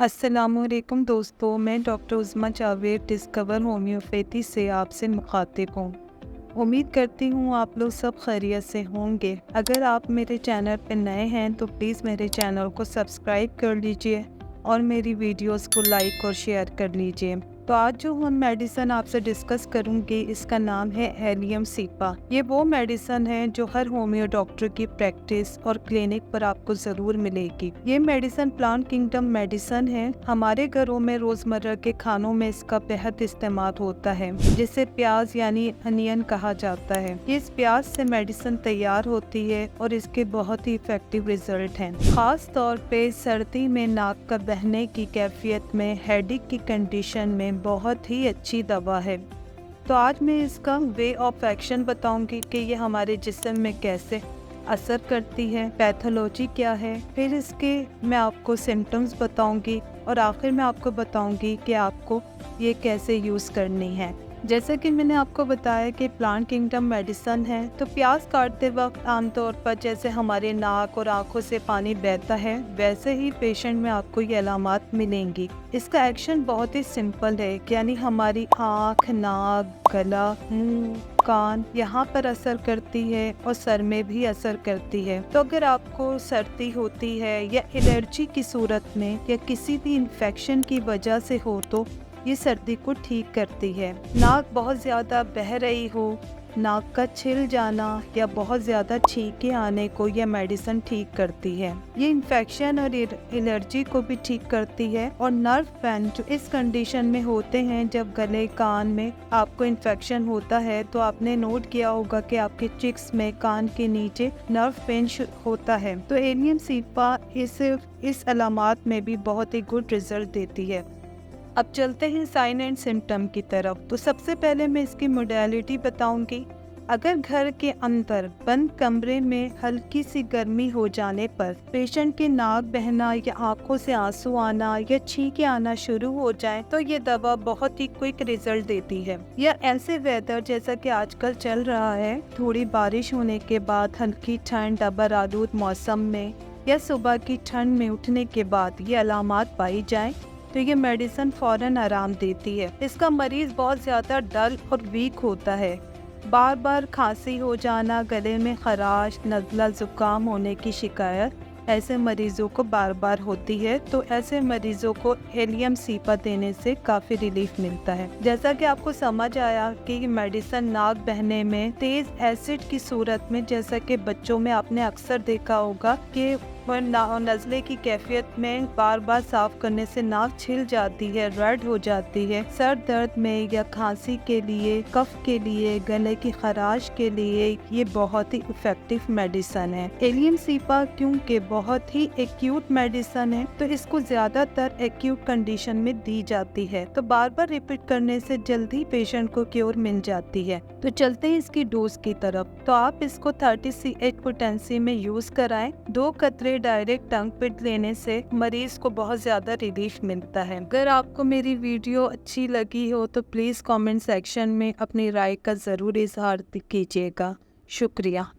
अस्सलामुअलैकुम दोस्तों, मैं डॉक्टर उज़्मा जावेद डिस्कवर होम्योपैथी से आपसे मुखातिब हूँ। उम्मीद करती हूँ आप लोग सब खैरियत से होंगे। अगर आप मेरे चैनल पर नए हैं तो प्लीज़ मेरे चैनल को सब्सक्राइब कर लीजिए और मेरी वीडियोस को लाइक और शेयर कर लीजिए। तो आज जो हम मेडिसिन आपसे डिस्कस करूंगी इसका नाम है हेलियम सीपा। ये वो मेडिसिन है जो हर होम्यो डॉक्टर की प्रैक्टिस और क्लिनिक पर आपको ज़रूर मिलेगी। ये मेडिसिन प्लांट किंगडम मेडिसिन है। हमारे घरों में रोज़मर्रा के खानों में इसका बेहद इस्तेमाल होता है, जिसे प्याज यानी अनियन कहा जाता है। ये इस प्याज से मेडिसिन तैयार होती है और इसके बहुत ही इफेक्टिव रिजल्ट हैं। खास तौर पे सर्दी में नाक का बहने की कैफियत में, हेडेक की कंडीशन में बहुत ही अच्छी दवा है। तो आज मैं इसका वे ऑफ एक्शन बताऊंगी कि ये हमारे जिस्म में कैसे असर करती है, पैथोलॉजी क्या है, फिर इसके मैं आपको सिम्टम्स बताऊंगी और आखिर में आपको बताऊंगी कि आपको ये कैसे यूज़ करनी है। जैसा कि मैंने आपको बताया कि प्लांट किंगडम मेडिसिन है, तो प्याज काटते वक्त आमतौर पर जैसे हमारे नाक और आंखों से पानी बहता है, वैसे ही पेशेंट में आपको ये अलामात मिलेंगी। इसका एक्शन बहुत ही सिंपल है, यानी हमारी आँख, नाक, गला, मुंह, कान यहाँ पर असर करती है और सर में भी असर करती है। तो अगर आपको सर्दी होती है या एलर्जी की सूरत में या किसी भी इन्फेक्शन की वजह से हो तो ये सर्दी को ठीक करती है। नाक बहुत ज़्यादा बह रही हो, नाक का छिल जाना या बहुत ज़्यादा छींके आने को यह मेडिसिन ठीक करती है। ये इन्फेक्शन और एलर्जी को भी ठीक करती है। और नर्व पेन जो इस कंडीशन में होते हैं, जब गले कान में आपको इन्फेक्शन होता है, तो आपने नोट किया होगा कि आपके चिक्स में, कान के नीचे नर्व पेन होता है। तो हेलियम सीपा इस अलामात में भी बहुत ही गुड रिजल्ट देती है। अब चलते हैं साइन एंड सिम्टम की तरफ। तो सबसे पहले मैं इसकी मोडालिटी बताऊंगी। अगर घर के अंदर बंद कमरे में हल्की सी गर्मी हो जाने पर पेशेंट के नाक बहना या आंखों से आंसू आना या छींके आना शुरू हो जाए, तो ये दवा बहुत ही क्विक रिजल्ट देती है। या ऐसे वेदर जैसा कि आजकल चल रहा है, थोड़ी बारिश होने के बाद हल्की ठंड, अबर आलूद मौसम में या सुबह की ठंड में उठने के बाद ये अलामात पाई जाए, तो ये मेडिसिन फ़ौरन आराम देती है। इसका मरीज़ बहुत ज़्यादा डल और वीक होता है, बार बार खांसी हो जाना, गले में खराश, नज़ला, ज़ुकाम होने की शिकायत ऐसे मरीज़ों को बार बार होती है। तो ऐसे मरीज़ों को हेलियम सीपा देने से काफ़ी रिलीफ मिलता है। जैसा कि आपको समझ आया कि ये मेडिसिन नाक बहने में, तेज़ एसिड की सूरत में, जैसा कि बच्चों में आपने अक्सर देखा होगा कि नज़ले की कैफियत में बार बार साफ करने से नाक छिल जाती है, रेड हो जाती है। सर दर्द में या खांसी के लिए, कफ के लिए, गले की खराश के लिए ये बहुत ही इफेक्टिव मेडिसिन है। हेलियम सीपा क्योंकि बहुत ही एक्यूट मेडिसिन है, तो इसको ज्यादातर एक्यूट कंडीशन में दी जाती है। तो बार बार रिपीट करने से जल्दी पेशेंट को क्योर मिल जाती है। तो चलते हैं इसकी डोज की तरफ। तो आप इसको 30 पोटेंसी में यूज कराएं। 2 कतरे डायरेक्ट टंग पे लेने से मरीज को बहुत ज्यादा रिलीफ मिलता है। अगर आपको मेरी वीडियो अच्छी लगी हो तो प्लीज कमेंट सेक्शन में अपनी राय का जरूर इजहार कीजिएगा। शुक्रिया।